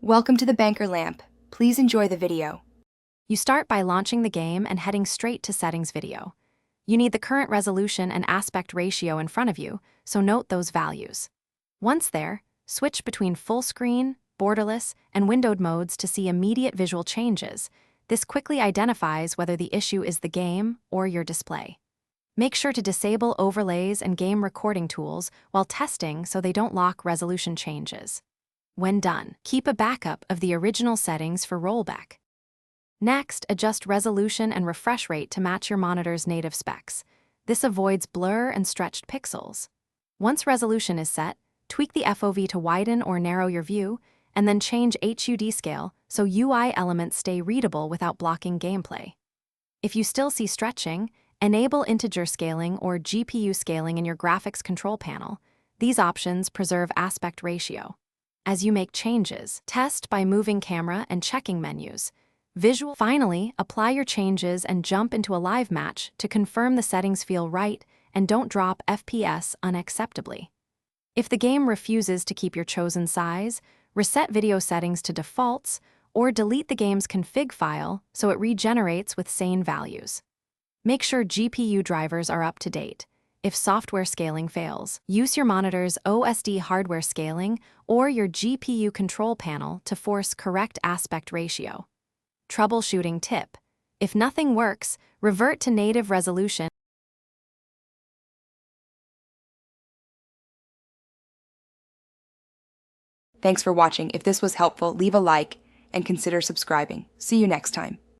Welcome to the Banker Lamp. Please enjoy the video. You start by launching the game and heading straight to Settings video. You need the current resolution and aspect ratio in front of you, so note those values. Once there, switch between full screen, borderless, and windowed modes to see immediate visual changes. This quickly identifies whether the issue is the game or your display. Make sure to disable overlays and game recording tools while testing so they don't lock resolution changes. When done, keep a backup of the original settings for rollback. Next, adjust resolution and refresh rate to match your monitor's native specs. This avoids blur and stretched pixels. Once resolution is set, tweak the FOV to widen or narrow your view, and then change HUD scale so UI elements stay readable without blocking gameplay. If you still see stretching, enable integer scaling or GPU scaling in your graphics control panel. These options preserve aspect ratio. As you make changes, test by moving camera and checking menus. Finally, apply your changes and jump into a live match to confirm the settings feel right and don't drop FPS unacceptably. If the game refuses to keep your chosen size, reset video settings to defaults or delete the game's config file so it regenerates with sane values. Make sure GPU drivers are up to date. If software scaling fails, use your monitor's OSD hardware scaling or your GPU control panel to force correct aspect ratio. Troubleshooting tip: if nothing works, revert to native resolution. Thanks for watching. If this was helpful, leave a like and consider subscribing. See you next time.